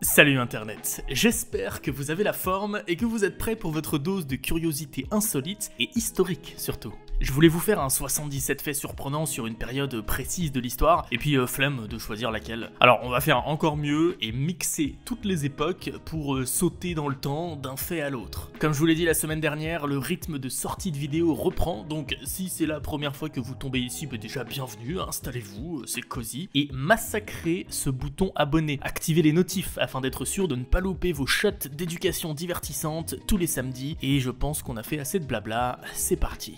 Salut Internet, j'espère que vous avez la forme et que vous êtes prêts pour votre dose de curiosité insolite et historique surtout. Je voulais vous faire un 77 faits surprenants sur une période précise de l'histoire, et puis flemme de choisir laquelle. Alors on va faire encore mieux et mixer toutes les époques pour sauter dans le temps d'un fait à l'autre. Comme je vous l'ai dit la semaine dernière, le rythme de sortie de vidéo reprend, donc si c'est la première fois que vous tombez ici, bah déjà bienvenue, installez-vous, c'est cosy, et massacrez ce bouton abonné. Activez les notifs afin d'être sûr de ne pas louper vos shots d'éducation divertissante tous les samedis, et je pense qu'on a fait assez de blabla, c'est parti.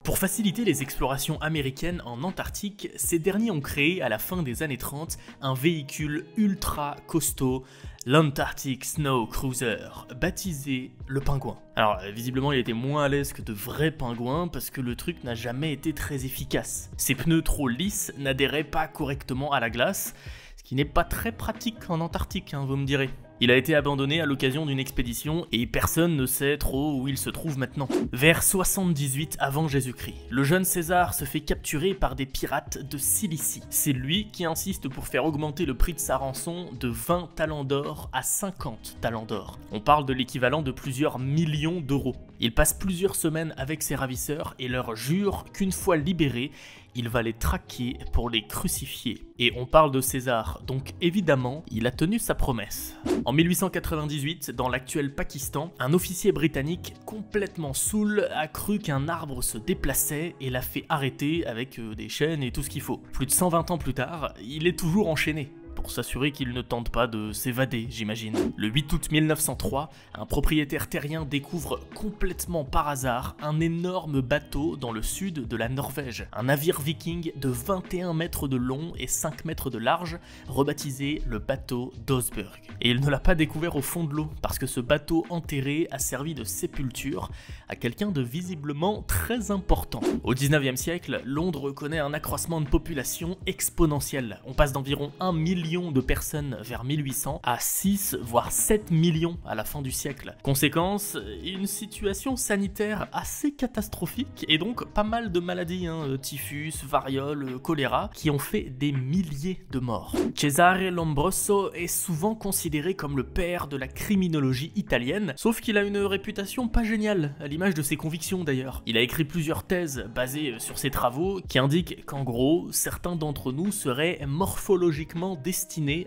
Pour faciliter les explorations américaines en Antarctique, ces derniers ont créé à la fin des années 30 un véhicule ultra costaud, l'Antarctic Snow Cruiser, baptisé le Pingouin. Alors visiblement il était moins à l'aise que de vrais pingouins parce que le truc n'a jamais été très efficace. Ses pneus trop lisses n'adhéraient pas correctement à la glace, ce qui n'est pas très pratique en Antarctique, hein, vous me direz. Il a été abandonné à l'occasion d'une expédition et personne ne sait trop où il se trouve maintenant. Vers 78 avant Jésus-Christ, le jeune César se fait capturer par des pirates de Cilicie. C'est lui qui insiste pour faire augmenter le prix de sa rançon de 20 talents d'or à 50 talents d'or. On parle de l'équivalent de plusieurs millions d'euros. Il passe plusieurs semaines avec ses ravisseurs et leur jure qu'une fois libérés, il va les traquer pour les crucifier. Et on parle de César, donc évidemment, il a tenu sa promesse. En 1898, dans l'actuel Pakistan, un officier britannique complètement saoul a cru qu'un arbre se déplaçait et l'a fait arrêter avec des chaînes et tout ce qu'il faut. Plus de 120 ans plus tard, il est toujours enchaîné, pour s'assurer qu'il ne tente pas de s'évader, j'imagine. Le 8 août 1903, un propriétaire terrien découvre complètement par hasard un énorme bateau dans le sud de la Norvège. Un navire viking de 21 mètres de long et 5 mètres de large, rebaptisé le bateau d'Oseberg. Et il ne l'a pas découvert au fond de l'eau, parce que ce bateau enterré a servi de sépulture à quelqu'un de visiblement très important. Au 19e siècle, Londres connaît un accroissement de population exponentiel. On passe d'environ 1 million de personnes vers 1800 à 6 voire 7 millions à la fin du siècle. Conséquence, une situation sanitaire assez catastrophique et donc pas mal de maladies, typhus, variole, choléra, qui ont fait des milliers de morts. Cesare Lombroso est souvent considéré comme le père de la criminologie italienne, sauf qu'il a une réputation pas géniale, à l'image de ses convictions d'ailleurs. Il a écrit plusieurs thèses basées sur ses travaux qui indiquent qu'en gros, certains d'entre nous seraient morphologiquement destinés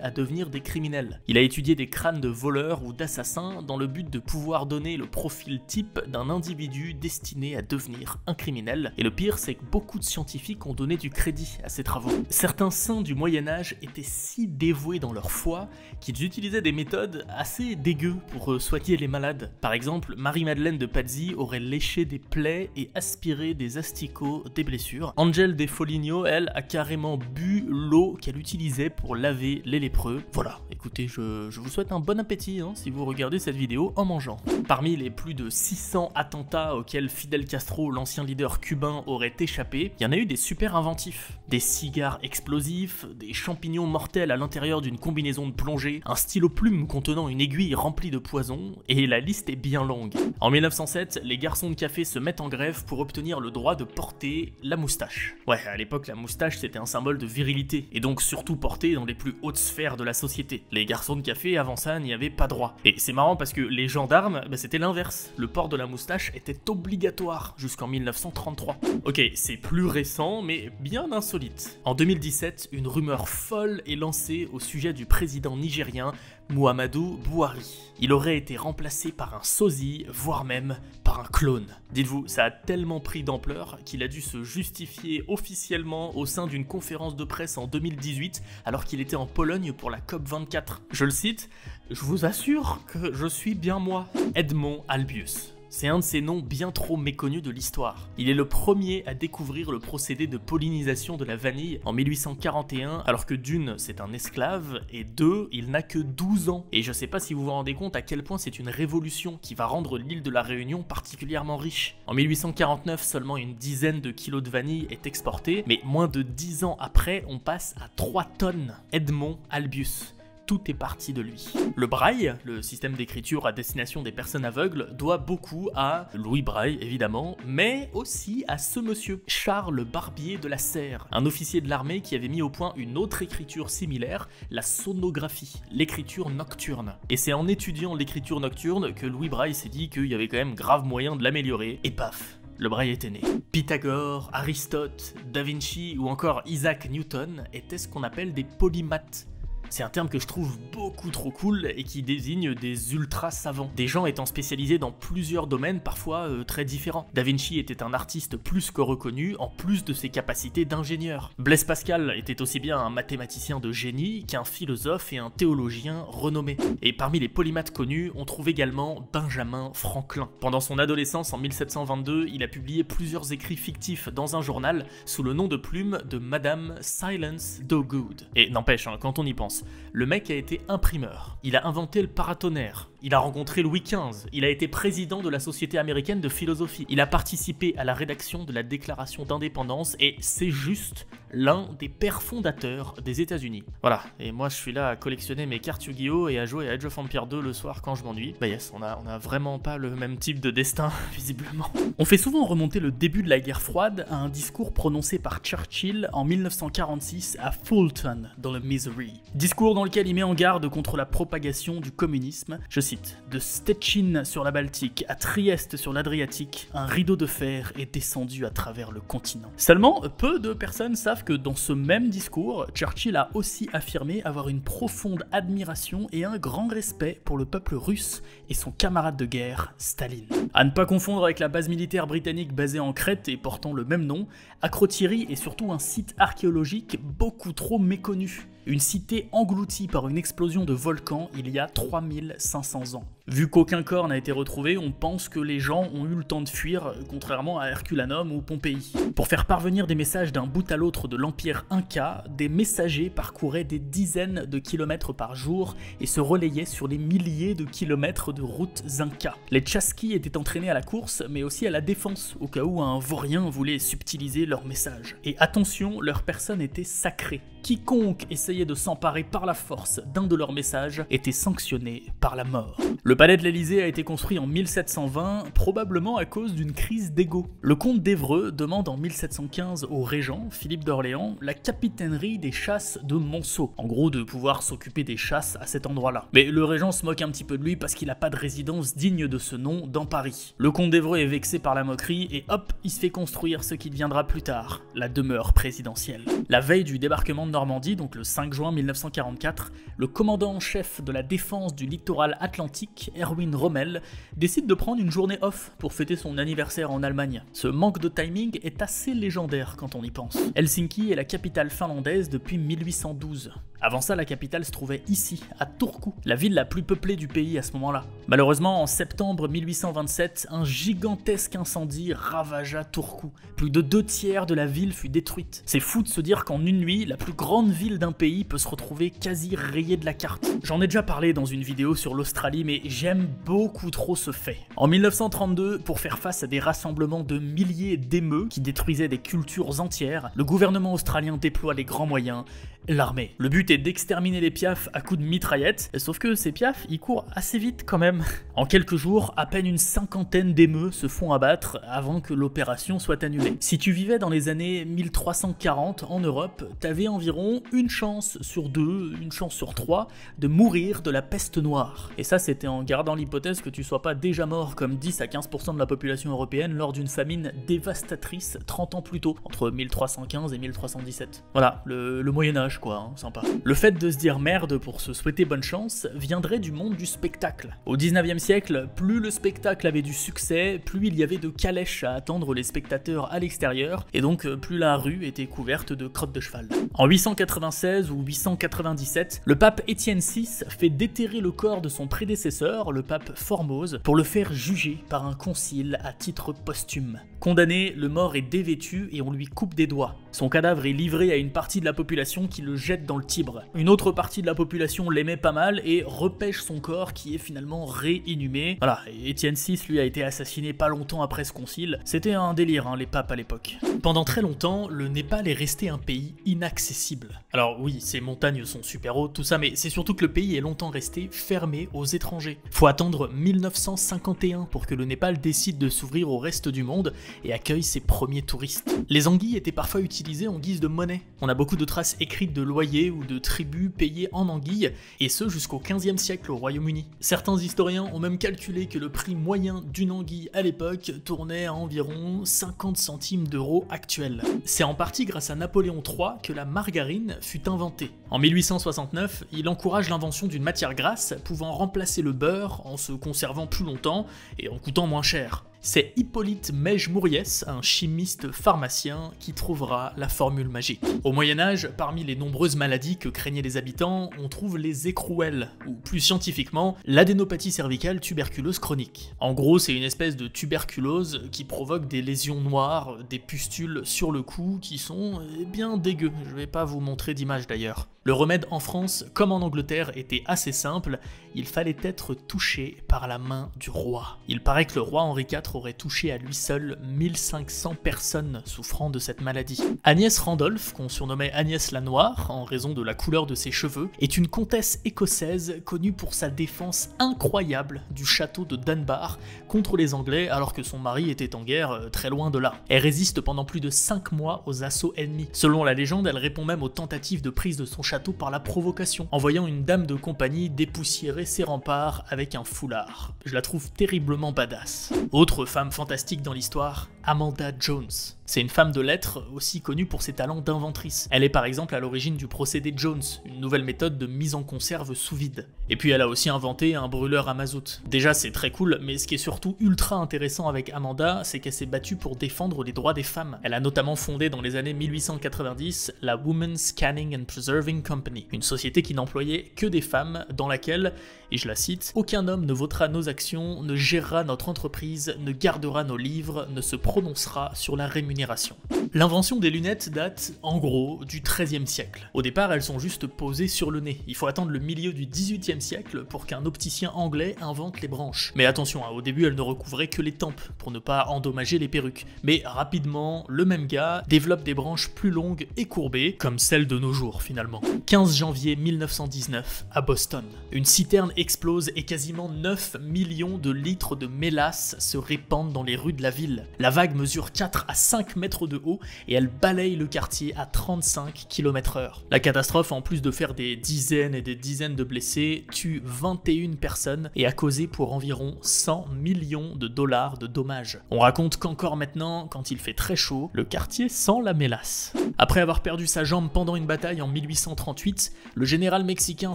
à devenir des criminels. Il a étudié des crânes de voleurs ou d'assassins dans le but de pouvoir donner le profil type d'un individu destiné à devenir un criminel. Et le pire, c'est que beaucoup de scientifiques ont donné du crédit à ses travaux. Certains saints du Moyen-Âge étaient si dévoués dans leur foi qu'ils utilisaient des méthodes assez dégueu pour soigner les malades. Par exemple, Marie-Madeleine de Pazzi aurait léché des plaies et aspiré des asticots des blessures. Angèle de Foligno, elle, a carrément bu l'eau qu'elle utilisait pour laver les lépreux. Voilà, écoutez, je vous souhaite un bon appétit si vous regardez cette vidéo en mangeant. Parmi les plus de 600 attentats auxquels Fidel Castro, l'ancien leader cubain, aurait échappé, il y en a eu des super inventifs. Des cigares explosifs, des champignons mortels à l'intérieur d'une combinaison de plongée, un stylo plume contenant une aiguille remplie de poison, et la liste est bien longue. En 1907, les garçons de café se mettent en grève pour obtenir le droit de porter la moustache. Ouais, à l'époque, la moustache c'était un symbole de virilité, et donc surtout porté dans les plus hautes sphères de la société. Les garçons de café, avant ça, n'y avaient pas droit. Et c'est marrant parce que les gendarmes, c'était l'inverse. Le port de la moustache était obligatoire jusqu'en 1933. Ok, c'est plus récent, mais bien insolite. En 2017, une rumeur folle est lancée au sujet du président nigérien Muhammadu Buhari. Il aurait été remplacé par un sosie, voire même par un clone. Dites-vous, ça a tellement pris d'ampleur qu'il a dû se justifier officiellement au sein d'une conférence de presse en 2018 alors qu'il était en Pologne pour la COP24. Je le cite, « Je vous assure que je suis bien moi. » Edmond Albius. C'est un de ces noms bien trop méconnus de l'histoire. Il est le premier à découvrir le procédé de pollinisation de la vanille en 1841, alors que d'une, c'est un esclave, et deux, il n'a que 12 ans. Et je sais pas si vous vous rendez compte à quel point c'est une révolution qui va rendre l'île de la Réunion particulièrement riche. En 1849, seulement une dizaine de kilos de vanille est exportée, mais moins de 10 ans après, on passe à 3 tonnes. Edmond Albius. tout est parti de lui. Le braille, le système d'écriture à destination des personnes aveugles, doit beaucoup à Louis Braille évidemment, mais aussi à ce monsieur, Charles Barbier de la Serre, un officier de l'armée qui avait mis au point une autre écriture similaire, la sonographie, l'écriture nocturne. Et c'est en étudiant l'écriture nocturne que Louis Braille s'est dit qu'il y avait quand même grave moyen de l'améliorer, et paf, le braille était né. Pythagore, Aristote, Da Vinci ou encore Isaac Newton étaient ce qu'on appelle des polymathes. C'est un terme que je trouve beaucoup trop cool et qui désigne des ultra savants. Des gens étant spécialisés dans plusieurs domaines parfois très différents. Da Vinci était un artiste plus que reconnu en plus de ses capacités d'ingénieur. Blaise Pascal était aussi bien un mathématicien de génie qu'un philosophe et un théologien renommé. Et parmi les polymathes connus, on trouve également Benjamin Franklin. Pendant son adolescence en 1722, il a publié plusieurs écrits fictifs dans un journal sous le nom de plume de Madame Silence Dogood. Et n'empêche, quand on y pense, le mec a été imprimeur, il a inventé le paratonnerre, il a rencontré Louis XV, il a été président de la Société américaine de philosophie, il a participé à la rédaction de la Déclaration d'indépendance et c'est juste l'un des pères fondateurs des États-Unis. Voilà, et moi je suis là à collectionner mes cartes Yu-Gi-Oh et à jouer à Age of Empires 2 le soir quand je m'ennuie. Bah yes, on a vraiment pas le même type de destin, visiblement. On fait souvent remonter le début de la guerre froide à un discours prononcé par Churchill en 1946 à Fulton, dans le Missouri. Discours dans lequel il met en garde contre la propagation du communisme. Je cite, « De Stettin sur la Baltique à Trieste sur l'Adriatique, un rideau de fer est descendu à travers le continent. » Seulement, peu de personnes savent que dans ce même discours, Churchill a aussi affirmé avoir une profonde admiration et un grand respect pour le peuple russe et son camarade de guerre, Staline. À ne pas confondre avec la base militaire britannique basée en Crète et portant le même nom, Akrotiri est surtout un site archéologique beaucoup trop méconnu. Une cité engloutie par une explosion de volcan il y a 3500 ans. Vu qu'aucun corps n'a été retrouvé, on pense que les gens ont eu le temps de fuir, contrairement à Herculanum ou Pompéi. Pour faire parvenir des messages d'un bout à l'autre de l'Empire Inca, des messagers parcouraient des dizaines de kilomètres par jour et se relayaient sur les milliers de kilomètres de routes Inca. Les Tchaskis étaient entraînés à la course, mais aussi à la défense, au cas où un vaurien voulait subtiliser leur message. Et attention, leur personne était sacrée. Quiconque essayait de s'emparer par la force d'un de leurs messages était sanctionné par la mort. Le palais de l'Élysée a été construit en 1720, probablement à cause d'une crise d'ego. Le comte d'Évreux demande en 1715 au régent, Philippe d'Orléans, la capitainerie des chasses de Monceau. En gros, de pouvoir s'occuper des chasses à cet endroit-là. Mais le régent se moque un petit peu de lui parce qu'il n'a pas de résidence digne de ce nom dans Paris. Le comte d'Évreux est vexé par la moquerie et hop, il se fait construire ce qui deviendra plus tard, la demeure présidentielle. La veille du débarquement de Normandie, donc le 5 juin 1944, le commandant en chef de la défense du littoral atlantique, Erwin Rommel, décide de prendre une journée off pour fêter son anniversaire en Allemagne. Ce manque de timing est assez légendaire quand on y pense. Helsinki est la capitale finlandaise depuis 1812. Avant ça, la capitale se trouvait ici, à Turku, la ville la plus peuplée du pays à ce moment-là. Malheureusement, en septembre 1827, un gigantesque incendie ravagea Turku. Plus de 2/3 de la ville fut détruite. C'est fou de se dire qu'en une nuit, la plus grande ville d'un pays peut se retrouver quasi rayée de la carte. J'en ai déjà parlé dans une vidéo sur l'Australie, mais j'aime beaucoup trop ce fait. En 1932, pour faire face à des rassemblements de milliers d'émeutes qui détruisaient des cultures entières, le gouvernement australien déploie les grands moyens, l'armée. Le but est d'exterminer les piafs à coups de mitraillettes, sauf que ces piafs, ils courent assez vite quand même. En quelques jours, à peine une cinquantaine d'émeutes se font abattre avant que l'opération soit annulée. Si tu vivais dans les années 1340 en Europe, t'avais environ une chance sur 2, une chance sur 3 de mourir de la peste noire. Et ça, c'était en gardant l'hypothèse que tu sois pas déjà mort comme 10 à 15% de la population européenne lors d'une famine dévastatrice 30 ans plus tôt, entre 1315 et 1317. Voilà, le Moyen-Âge quoi, hein, sympa. Le fait de se dire merde pour se souhaiter bonne chance viendrait du monde du spectacle. Au 19e siècle, plus le spectacle avait du succès, plus il y avait de calèches à attendre les spectateurs à l'extérieur, et donc plus la rue était couverte de crottes de cheval. En 896 ou 897, le pape Étienne VI fait déterrer le corps de son prédécesseur, le pape Formose, pour le faire juger par un concile à titre posthume. Condamné, le mort est dévêtu et on lui coupe des doigts. Son cadavre est livré à une partie de la population qui le jette dans le Tibre. Une autre partie de la population l'aimait pas mal et repêche son corps qui est finalement réinhumé. Voilà, Étienne VI lui a été assassiné pas longtemps après ce concile. C'était un délire, hein, les papes à l'époque. Pendant très longtemps, le Népal est resté un pays inaccessible. Alors oui, ses montagnes sont super hautes, tout ça, mais c'est surtout que le pays est longtemps resté fermé aux étrangers. Faut attendre 1951 pour que le Népal décide de s'ouvrir au reste du monde et accueille ses premiers touristes. Les anguilles étaient parfois utilisées en guise de monnaie. On a beaucoup de traces écrites de loyers ou de tribus payés en anguilles, et ce jusqu'au 15e siècle au Royaume-Uni. Certains historiens ont même calculé que le prix moyen d'une anguille à l'époque tournait à environ 50 centimes d'euros actuels. C'est en partie grâce à Napoléon III que la margarine fut inventée. En 1869, il encourage l'invention d'une matière grasse pouvant remplacer le beurre en se conservant plus longtemps et en coûtant moins cher. C'est Hippolyte Mège-Mouriès, un chimiste pharmacien, qui trouvera la formule magique. Au Moyen-Âge, parmi les nombreuses maladies que craignaient les habitants, on trouve les écrouelles, ou plus scientifiquement, l'adénopathie cervicale tuberculeuse chronique. En gros, c'est une espèce de tuberculose qui provoque des lésions noires, des pustules sur le cou qui sont bien dégueux. Je vais pas vous montrer d'image d'ailleurs. Le remède en France, comme en Angleterre, était assez simple, il fallait être touché par la main du roi. Il paraît que le roi Henri IV aurait touché à lui seul 1500 personnes souffrant de cette maladie. Agnès Randolph, qu'on surnommait Agnès la Noire, en raison de la couleur de ses cheveux, est une comtesse écossaise connue pour sa défense incroyable du château de Dunbar contre les Anglais alors que son mari était en guerre très loin de là. Elle résiste pendant plus de 5 mois aux assauts ennemis. Selon la légende, elle répond même aux tentatives de prise de son château par la provocation, en voyant une dame de compagnie dépoussiérer ses remparts avec un foulard. Je la trouve terriblement badass. Autre femme fantastique dans l'histoire, Amanda Jones. C'est une femme de lettres aussi connue pour ses talents d'inventrice. Elle est par exemple à l'origine du procédé Jones, une nouvelle méthode de mise en conserve sous vide. Et puis elle a aussi inventé un brûleur à mazout. Déjà c'est très cool, mais ce qui est surtout ultra intéressant avec Amanda, c'est qu'elle s'est battue pour défendre les droits des femmes. Elle a notamment fondé dans les années 1890 la Women's Scanning and Preserving Company, une société qui n'employait que des femmes, dans laquelle, et je la cite, « Aucun homme ne votera nos actions, ne gérera notre entreprise, ne gardera nos livres, ne se prononcera sur la rémunération. » L'invention des lunettes date, en gros, du XIIIe siècle. Au départ, elles sont juste posées sur le nez. Il faut attendre le milieu du XVIIIe siècle pour qu'un opticien anglais invente les branches. Mais attention, au début, elles ne recouvraient que les tempes, pour ne pas endommager les perruques. Mais rapidement, le même gars développe des branches plus longues et courbées, comme celles de nos jours finalement. 15 janvier 1919, à Boston. Une citerne explose et quasiment 9 millions de litres de mélasse se répandent dans les rues de la ville. La vague mesure 4 à 5 mètres de haut et elle balaye le quartier à 35 km/h. La catastrophe, en plus de faire des dizaines et des dizaines de blessés, tue 21 personnes et a causé pour environ 100 millions de dollars de dommages. On raconte qu'encore maintenant, quand il fait très chaud, le quartier sent la mélasse. Après avoir perdu sa jambe pendant une bataille en 1838, le général mexicain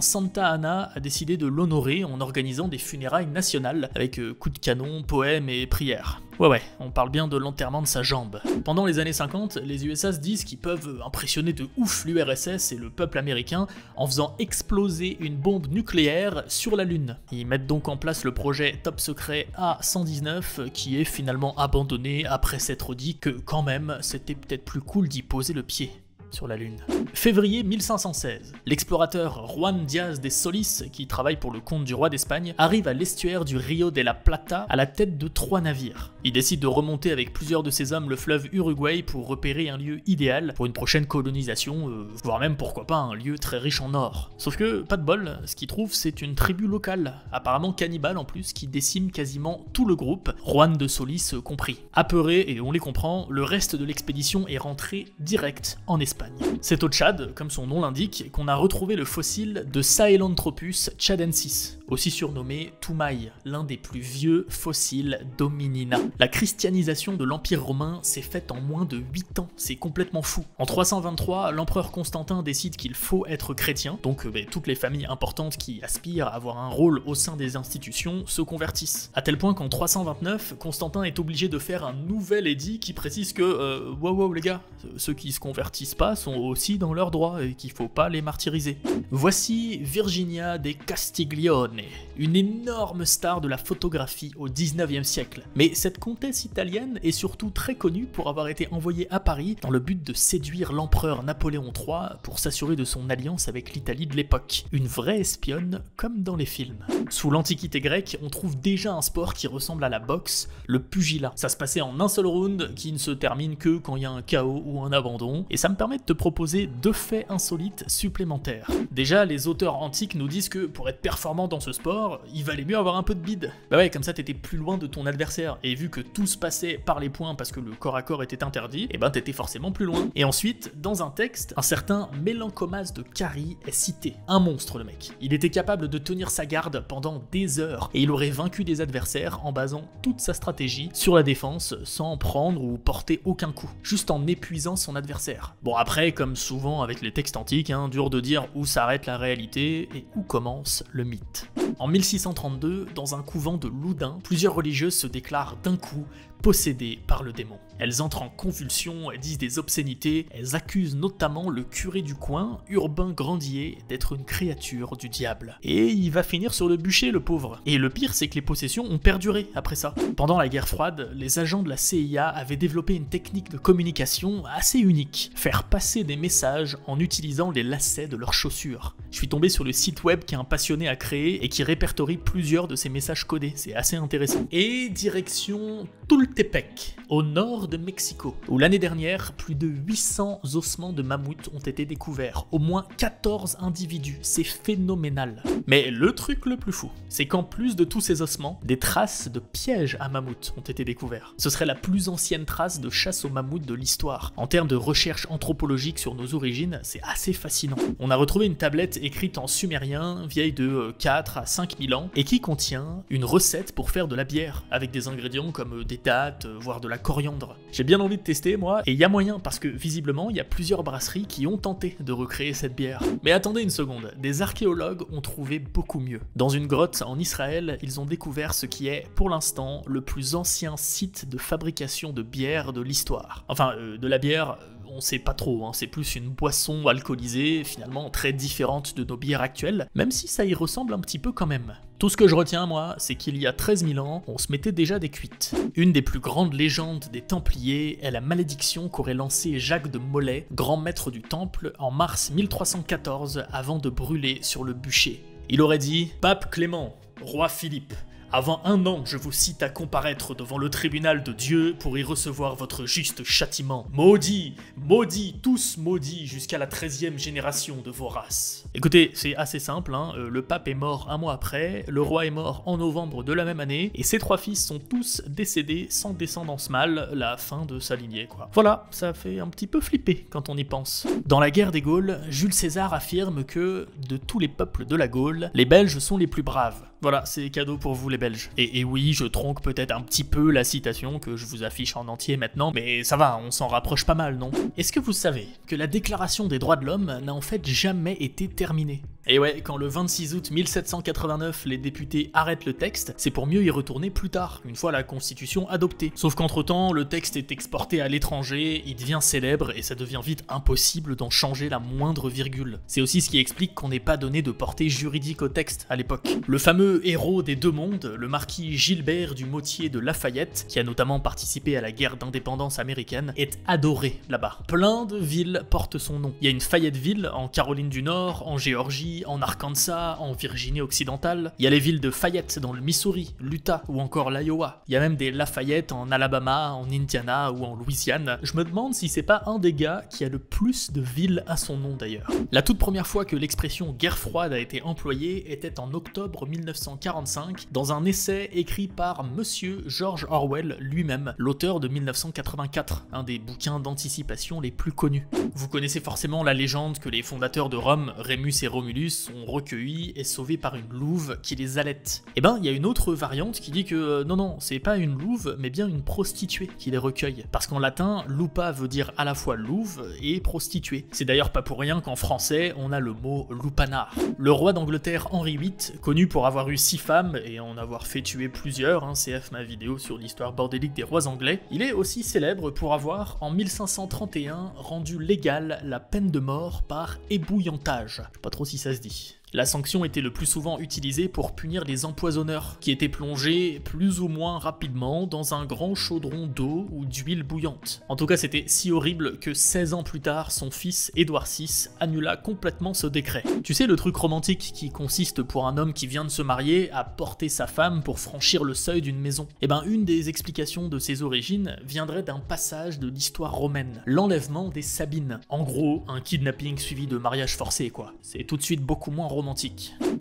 Santa Anna a décidé de l'honorer en organisant des funérailles nationales avec coups de canon, poèmes et prières. Ouais, on parle bien de l'enterrement de sa jambe. Pendant les années 50, les USA se disent qu'ils peuvent impressionner de ouf l'URSS et le peuple américain en faisant exploser une bombe nucléaire sur la Lune. Ils mettent donc en place le projet top secret A-119 qui est finalement abandonné après s'être dit que quand même c'était peut-être plus cool d'y poser le pied sur la Lune. Février 1516, l'explorateur Juan Díaz de Solís, qui travaille pour le compte du roi d'Espagne, arrive à l'estuaire du Rio de la Plata à la tête de 3 navires. Il décide de remonter avec plusieurs de ses hommes le fleuve Uruguay pour repérer un lieu idéal pour une prochaine colonisation, voire même pourquoi pas un lieu très riche en or. Sauf que, pas de bol, ce qu'il trouve c'est une tribu locale, apparemment cannibale en plus, qui décime quasiment tout le groupe, Juan de Solís compris. Apeuré, et on les comprend, le reste de l'expédition est rentré direct en Espagne. C'est au Tchad, comme son nom l'indique, qu'on a retrouvé le fossile de Sahelanthropus tchadensis, aussi surnommé Toumaï, l'un des plus vieux fossiles d'hominina. La christianisation de l'Empire romain s'est faite en moins de 8 ans, c'est complètement fou. En 323, l'empereur Constantin décide qu'il faut être chrétien, donc toutes les familles importantes qui aspirent à avoir un rôle au sein des institutions se convertissent. À tel point qu'en 329, Constantin est obligé de faire un nouvel édit qui précise que wow les gars, ceux qui se convertissent pas sont aussi dans leurs droits et qu'il faut pas les martyriser. Voici Virginia de Castiglione, Courtney, une énorme star de la photographie au 19e siècle. Mais cette comtesse italienne est surtout très connue pour avoir été envoyée à Paris dans le but de séduire l'empereur Napoléon III pour s'assurer de son alliance avec l'Italie de l'époque. Une vraie espionne comme dans les films. Sous l'Antiquité grecque, on trouve déjà un sport qui ressemble à la boxe, le pugilat. Ça se passait en un seul round qui ne se termine que quand il y a un KO ou un abandon, et ça me permet de te proposer 2 faits insolites supplémentaires. Déjà, les auteurs antiques nous disent que pour être performant dans ce sport, il valait mieux avoir un peu de bide. Bah ouais, comme ça t'étais plus loin de ton adversaire, et vu que tout se passait par les poings parce que le corps à corps était interdit, et ben t'étais forcément plus loin. Et ensuite, dans un texte, un certain Mélancomas de Carie est cité. Un monstre le mec. Il était capable de tenir sa garde pendant des heures, et il aurait vaincu des adversaires en basant toute sa stratégie sur la défense sans prendre ou porter aucun coup, juste en épuisant son adversaire. Bon après, comme souvent avec les textes antiques, dur de dire où s'arrête la réalité et où commence le mythe. En 1632, dans un couvent de Loudun, plusieurs religieuses se déclarent d'un coup possédées par le démon. Elles entrent en convulsion, elles disent des obscénités, elles accusent notamment le curé du coin, Urbain Grandier, d'être une créature du diable. Et il va finir sur le bûcher, le pauvre. Et le pire, c'est que les possessions ont perduré après ça. Pendant la guerre froide, les agents de la CIA avaient développé une technique de communication assez unique, faire passer des messages en utilisant les lacets de leurs chaussures. Je suis tombé sur le site web qu'un passionné a créé et qui répertorie plusieurs de ces messages codés, c'est assez intéressant. Et direction Tultepec, au nord de Mexico, où l'année dernière, plus de 800 ossements de mammouth ont été découverts, au moins 14 individus, c'est phénoménal. Mais le truc le plus fou, c'est qu'en plus de tous ces ossements, des traces de pièges à mammouth ont été découverts. Ce serait la plus ancienne trace de chasse aux mammouths de l'histoire. En termes de recherche anthropologique sur nos origines, c'est assez fascinant. On a retrouvé une tablette écrite en sumérien, vieille de 4 à 5 000 ans, et qui contient une recette pour faire de la bière, avec des ingrédients comme des dattes, voire de la coriandre. J'ai bien envie de tester moi, et il y a moyen parce que visiblement il y a plusieurs brasseries qui ont tenté de recréer cette bière. Mais attendez une seconde, des archéologues ont trouvé beaucoup mieux. Dans une grotte en Israël, ils ont découvert ce qui est, pour l'instant, le plus ancien site de fabrication de bière de l'histoire. Enfin, de la bière, on sait pas trop, c'est plus une boisson alcoolisée, finalement très différente de nos bières actuelles, même si ça y ressemble un petit peu quand même. Tout ce que je retiens, moi, c'est qu'il y a 13 000 ans, on se mettait déjà des cuites. Une des plus grandes légendes des Templiers est la malédiction qu'aurait lancée Jacques de Molay, grand maître du Temple, en mars 1314, avant de brûler sur le bûcher. Il aurait dit « Pape Clément, roi Philippe, avant 1 an, je vous cite à comparaître devant le tribunal de Dieu pour y recevoir votre juste châtiment. Maudits, maudits, tous maudits jusqu'à la 13e génération de vos races. » Écoutez, c'est assez simple, le pape est mort 1 mois après, le roi est mort en novembre de la même année, et ses 3 fils sont tous décédés sans descendance mâle, la fin de sa lignée quoi. Voilà, ça fait un petit peu flipper quand on y pense. Dans la guerre des Gaules, Jules César affirme que, de tous les peuples de la Gaule, les Belges sont les plus braves. Voilà, c'est cadeau pour vous les Belges. Et oui, je tronque peut-être un petit peu la citation que je vous affiche en entier maintenant, mais ça va, on s'en rapproche pas mal, non? Est-ce que vous savez que la Déclaration des droits de l'homme n'a en fait jamais été terminée? Et ouais, quand le 26 août 1789, les députés arrêtent le texte, c'est pour mieux y retourner plus tard, une fois la Constitution adoptée. Sauf qu'entre-temps, le texte est exporté à l'étranger, il devient célèbre et ça devient vite impossible d'en changer la moindre virgule. C'est aussi ce qui explique qu'on n'ait pas donné de portée juridique au texte à l'époque. Le fameux héros des 2 mondes, le marquis Gilbert du Motier de Lafayette, qui a notamment participé à la guerre d'indépendance américaine, est adoré là-bas. Plein de villes portent son nom. Il y a une Fayetteville en Caroline du Nord, en Géorgie, en Arkansas, en Virginie occidentale. Il y a les villes de Fayette dans le Missouri, l'Utah ou encore l'Iowa. Il y a même des Lafayette en Alabama, en Indiana ou en Louisiane. Je me demande si c'est pas un des gars qui a le plus de villes à son nom d'ailleurs. La toute première fois que l'expression guerre froide a été employée était en octobre 1945 dans un essai écrit par Monsieur George Orwell lui-même, l'auteur de 1984, un des bouquins d'anticipation les plus connus. Vous connaissez forcément la légende que les fondateurs de Rome, Rémus et Romulus, sont recueillis et sauvés par une louve qui les allaite. Et ben, il y a une autre variante qui dit que non, c'est pas une louve, mais bien une prostituée qui les recueille. Parce qu'en latin, lupa veut dire à la fois louve et prostituée. C'est d'ailleurs pas pour rien qu'en français, on a le mot lupanar. Le roi d'Angleterre Henri VIII, connu pour avoir eu 6 femmes et en avoir fait tuer plusieurs, CF ma vidéo sur l'histoire bordélique des rois anglais, il est aussi célèbre pour avoir, en 1531, rendu légale la peine de mort par ébouillantage. Je sais pas trop si ça se dit. La sanction était le plus souvent utilisée pour punir les empoisonneurs, qui étaient plongés plus ou moins rapidement dans un grand chaudron d'eau ou d'huile bouillante. En tout cas, c'était si horrible que 16 ans plus tard, son fils Édouard VI annula complètement ce décret. Tu sais, le truc romantique qui consiste pour un homme qui vient de se marier à porter sa femme pour franchir le seuil d'une maison. Eh ben, une des explications de ses origines viendrait d'un passage de l'histoire romaine, l'enlèvement des Sabines. En gros, un kidnapping suivi de mariage forcé, quoi. C'est tout de suite beaucoup moins romantique.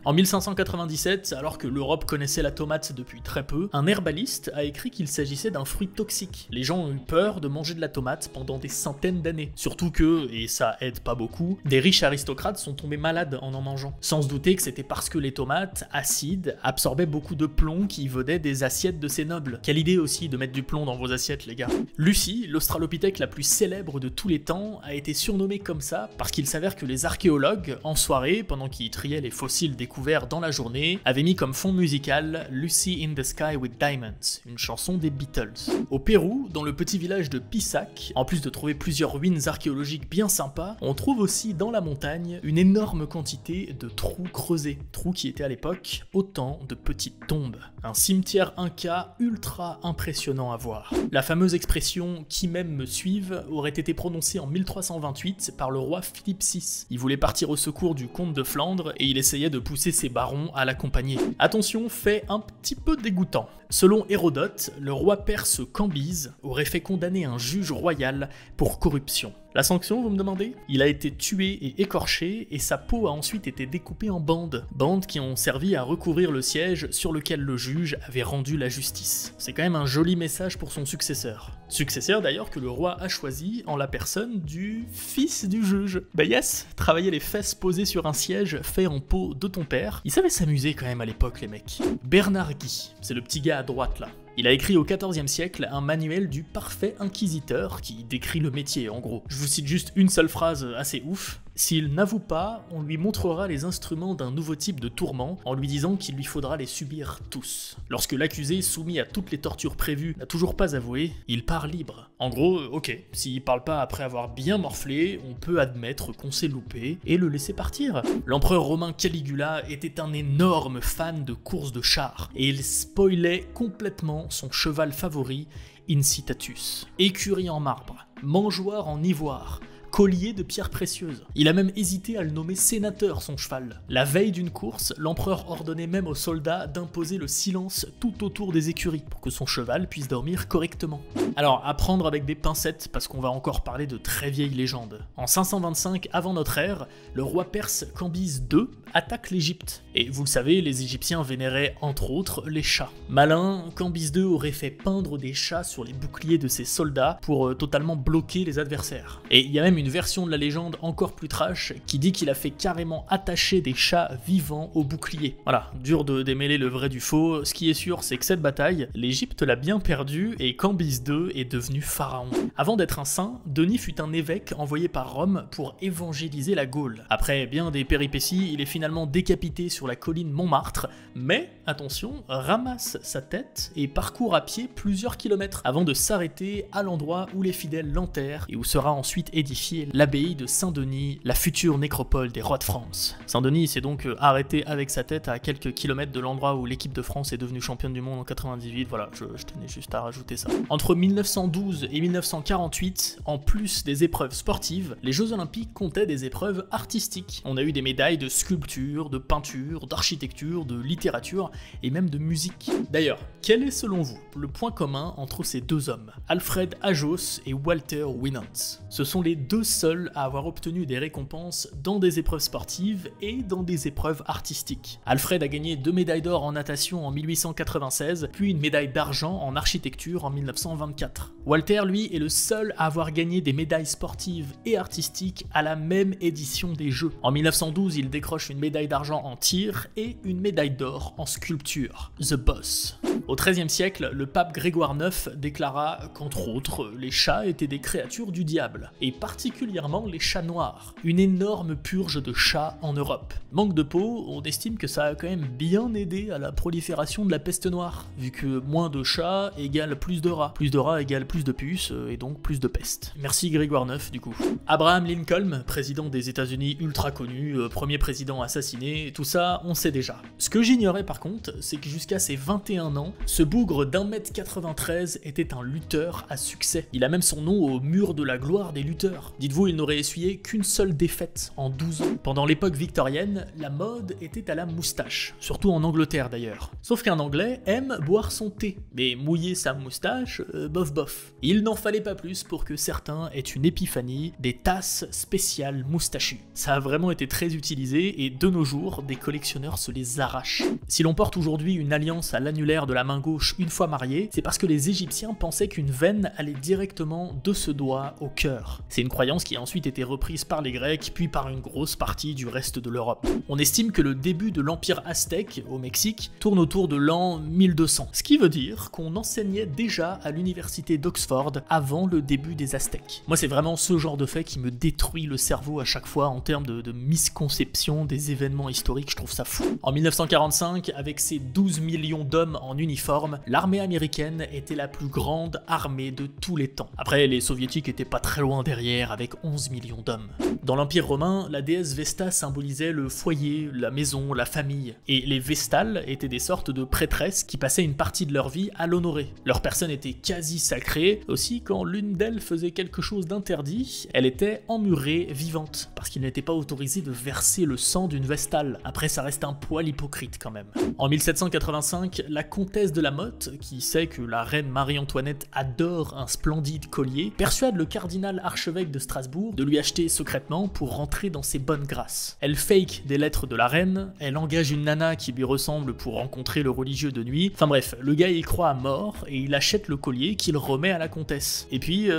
En 1597, alors que l'Europe connaissait la tomate depuis très peu, un herbaliste a écrit qu'il s'agissait d'un fruit toxique. Les gens ont eu peur de manger de la tomate pendant des centaines d'années. Surtout que, et ça aide pas beaucoup, des riches aristocrates sont tombés malades en mangeant. Sans se douter que c'était parce que les tomates, acides, absorbaient beaucoup de plomb qui venaient des assiettes de ces nobles. Quelle idée aussi de mettre du plomb dans vos assiettes, les gars. Lucie, l'australopithèque la plus célèbre de tous les temps, a été surnommée comme ça parce qu'il s'avère que les archéologues, en soirée, pendant qu'ils triaient les fossiles découverts dans la journée, avaient mis comme fond musical Lucy in the Sky with Diamonds, une chanson des Beatles. Au Pérou, dans le petit village de Pisac, en plus de trouver plusieurs ruines archéologiques bien sympas, on trouve aussi dans la montagne une énorme quantité de trous creusés, trous qui étaient à l'époque autant de petites tombes. Un cimetière inca ultra impressionnant à voir. La fameuse expression « qui m'aime me suive » aurait été prononcée en 1328 par le roi Philippe VI. Il voulait partir au secours du comte de Flandre et il essayait de pousser ses barons à l'accompagner. Attention, fait un petit peu dégoûtant. Selon Hérodote, le roi perse Cambyse aurait fait condamner un juge royal pour corruption. La sanction, vous me demandez? Il a été tué et écorché et sa peau a ensuite été découpée en bandes. Bandes qui ont servi à recouvrir le siège sur lequel le juge avait rendu la justice. C'est quand même un joli message pour son successeur. Successeur d'ailleurs que le roi a choisi en la personne du fils du juge. Bah yes, travailler les fesses posées sur un siège fait en peau de ton père. Ils savaient s'amuser quand même à l'époque les mecs. Bernard Guy, c'est le petit gars à droite là. Il a écrit au XIVe siècle un manuel du parfait inquisiteur qui décrit le métier en gros. Je vous cite juste une seule phrase assez ouf. S'il n'avoue pas, on lui montrera les instruments d'un nouveau type de tourment en lui disant qu'il lui faudra les subir tous. Lorsque l'accusé, soumis à toutes les tortures prévues, n'a toujours pas avoué, il part libre. En gros, ok, s'il parle pas après avoir bien morflé, on peut admettre qu'on s'est loupé et le laisser partir. L'empereur romain Caligula était un énorme fan de courses de chars et il spoilait complètement son cheval favori, Incitatus. Écurie en marbre, mangeoire en ivoire, collier de pierres précieuses. Il a même hésité à le nommer sénateur, son cheval. La veille d'une course, l'empereur ordonnait même aux soldats d'imposer le silence tout autour des écuries, pour que son cheval puisse dormir correctement. Alors, à prendre avec des pincettes, parce qu'on va encore parler de très vieilles légendes. En 525 avant notre ère, le roi perse Cambyse II attaque l'Égypte. Et vous le savez, les Égyptiens vénéraient entre autres les chats. Malin, Cambyse II aurait fait peindre des chats sur les boucliers de ses soldats pour totalement bloquer les adversaires. Et il y a même une version de la légende encore plus trash qui dit qu'il a fait carrément attacher des chats vivants au bouclier. Voilà, dur de démêler le vrai du faux. Ce qui est sûr, c'est que cette bataille, l'Égypte l'a bien perdue et Cambyse II est devenu pharaon. Avant d'être un saint, Denis fut un évêque envoyé par Rome pour évangéliser la Gaule. Après bien des péripéties, il est finalement décapité sur la colline Montmartre, mais, attention, ramasse sa tête et parcourt à pied plusieurs kilomètres avant de s'arrêter à l'endroit où les fidèles l'enterrent et où sera ensuite édifiée l'abbaye de Saint-Denis, la future nécropole des rois de France. Saint-Denis s'est donc arrêté avec sa tête à quelques kilomètres de l'endroit où l'équipe de France est devenue championne du monde en 98, voilà, je tenais juste à rajouter ça. Entre 1912 et 1948, en plus des épreuves sportives, les Jeux Olympiques comptaient des épreuves artistiques. On a eu des médailles de sculpture, de peinture, d'architecture, de littérature et même de musique. D'ailleurs, quel est selon vous le point commun entre ces deux hommes, Alfred Ajos et Walter Winant? Ce sont les deux seuls à avoir obtenu des récompenses dans des épreuves sportives et dans des épreuves artistiques. Alfred a gagné 2 médailles d'or en natation en 1896, puis une médaille d'argent en architecture en 1924. Walter, lui, est le seul à avoir gagné des médailles sportives et artistiques à la même édition des Jeux. En 1912, il décroche une médaille d'argent en tir et une médaille d'or en sculpture. sculpture, The Boss. Au XIIIe siècle, le pape Grégoire IX déclara qu'entre autres, les chats étaient des créatures du diable, et particulièrement les chats noirs. Une énorme purge de chats en Europe. Manque de peau, on estime que ça a quand même bien aidé à la prolifération de la peste noire, vu que moins de chats égale plus de rats égale plus de puces, et donc plus de peste. Merci Grégoire IX du coup. Abraham Lincoln, président des États-Unis ultra connu, premier président assassiné, tout ça on sait déjà. Ce que j'ignorais par contre, c'est que jusqu'à ses 21 ans, ce bougre d'1m93 était un lutteur à succès. Il a même son nom au mur de la gloire des lutteurs. Dites-vous, il n'aurait essuyé qu'une seule défaite en 12 ans. Pendant l'époque victorienne, la mode était à la moustache, surtout en Angleterre d'ailleurs. Sauf qu'un Anglais aime boire son thé, mais mouiller sa moustache, bof bof. Il n'en fallait pas plus pour que certains aient une épiphanie, des tasses spéciales moustachues. Ça a vraiment été très utilisé et de nos jours, des collectionneurs se les arrachent. Si l'on porte aujourd'hui une alliance à l'annulaire de la main gauche une fois marié, c'est parce que les Égyptiens pensaient qu'une veine allait directement de ce doigt au cœur. C'est une croyance qui a ensuite été reprise par les Grecs, puis par une grosse partie du reste de l'Europe. On estime que le début de l'Empire aztèque, au Mexique, tourne autour de l'an 1200. Ce qui veut dire qu'on enseignait déjà à l'université d'Oxford avant le début des Aztèques. Moi, c'est vraiment ce genre de fait qui me détruit le cerveau à chaque fois en termes de misconception des événements historiques, je trouve ça fou. En 1945, avec ses 12 millions d'hommes en uniforme, l'armée américaine était la plus grande armée de tous les temps. Après, les soviétiques étaient pas très loin derrière avec 11 millions d'hommes. Dans l'Empire romain, la déesse Vesta symbolisait le foyer, la maison, la famille. Et les Vestales étaient des sortes de prêtresses qui passaient une partie de leur vie à l'honorer. Leur personne était quasi sacrée, aussi quand l'une d'elles faisait quelque chose d'interdit, elle était emmurée vivante, parce qu'il n'était pas autorisé de verser le sang d'une Vestale. Après, ça reste un poil hypocrite quand même. En 1785, la comtesse de la Motte, qui sait que la reine Marie-Antoinette adore un splendide collier, persuade le cardinal archevêque de Strasbourg de lui acheter secrètement pour rentrer dans ses bonnes grâces. Elle fake des lettres de la reine, elle engage une nana qui lui ressemble pour rencontrer le religieux de nuit, enfin bref, le gars y croit à mort et il achète le collier qu'il remet à la comtesse. Et puis,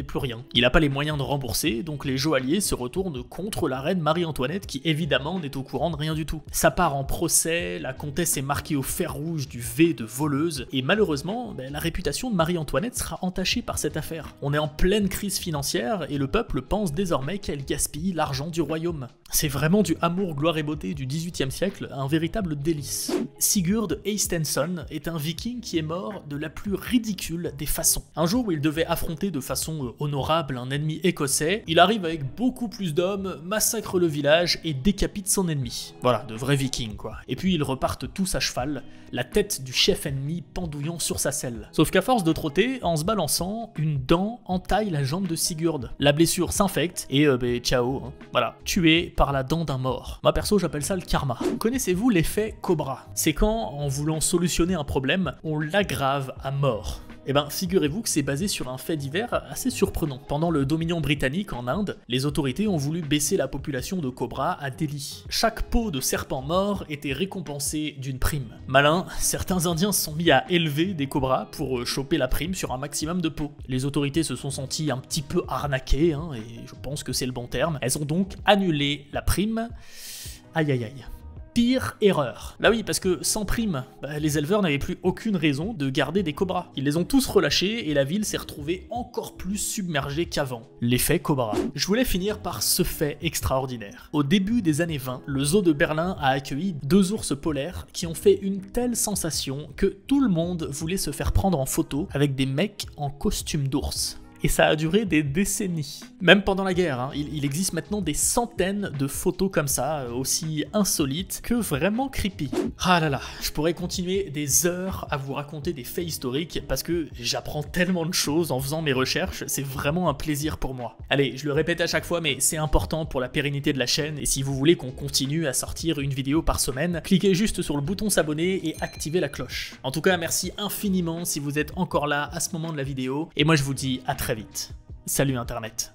plus rien. Il n'a pas les moyens de rembourser, donc les joailliers se retournent contre la reine Marie-Antoinette qui évidemment n'est au courant de rien du tout. Ça part en procès, la comtesse est marquée au fer rouge du V de voleuse, et malheureusement, la réputation de Marie-Antoinette sera entachée par cette affaire. On est en pleine crise financière et le peuple pense désormais qu'elle gaspille l'argent du royaume. C'est vraiment du amour, gloire et beauté du XVIIIe siècle, un véritable délice. Sigurd Eysteinsson est un viking qui est mort de la plus ridicule des façons. Un jour où il devait affronter de façon honorable un ennemi écossais, il arrive avec beaucoup plus d'hommes, massacre le village et décapite son ennemi. Voilà, de vrais vikings quoi. Et puis ils repartent tous à cheval, la tête du chef ennemi pendouillant sur sa selle. Sauf qu'à force de trotter, en se balançant, une dent entaille la jambe de Sigurd. La blessure s'infecte et ciao, hein. Voilà, tué par la dent d'un mort. Moi perso j'appelle ça le karma. Connaissez-vous l'effet Cobra? C'est quand, en voulant solutionner un problème, on l'aggrave à mort. Eh ben, figurez-vous que c'est basé sur un fait divers assez surprenant. Pendant le dominion britannique en Inde, les autorités ont voulu baisser la population de cobras à Delhi. Chaque peau de serpent mort était récompensée d'une prime. Malin, certains Indiens se sont mis à élever des cobras pour choper la prime sur un maximum de peaux. Les autorités se sont senties un petit peu arnaquées, hein, et je pense que c'est le bon terme. Elles ont donc annulé la prime. Aïe aïe aïe. Pire erreur. Bah oui, parce que sans prime, les éleveurs n'avaient plus aucune raison de garder des cobras. Ils les ont tous relâchés et la ville s'est retrouvée encore plus submergée qu'avant. L'effet Cobra. Je voulais finir par ce fait extraordinaire. Au début des années 20, le zoo de Berlin a accueilli 2 ours polaires qui ont fait une telle sensation que tout le monde voulait se faire prendre en photo avec des mecs en costume d'ours. Et ça a duré des décennies. Même pendant la guerre, hein, il existe maintenant des centaines de photos comme ça, aussi insolites que vraiment creepy. Ah là là, je pourrais continuer des heures à vous raconter des faits historiques parce que j'apprends tellement de choses en faisant mes recherches, c'est vraiment un plaisir pour moi. Allez, je le répète à chaque fois, mais c'est important pour la pérennité de la chaîne et si vous voulez qu'on continue à sortir une vidéo par semaine, cliquez juste sur le bouton s'abonner et activez la cloche. En tout cas, merci infiniment si vous êtes encore là à ce moment de la vidéo et moi je vous dis à très vite. Salut Internet.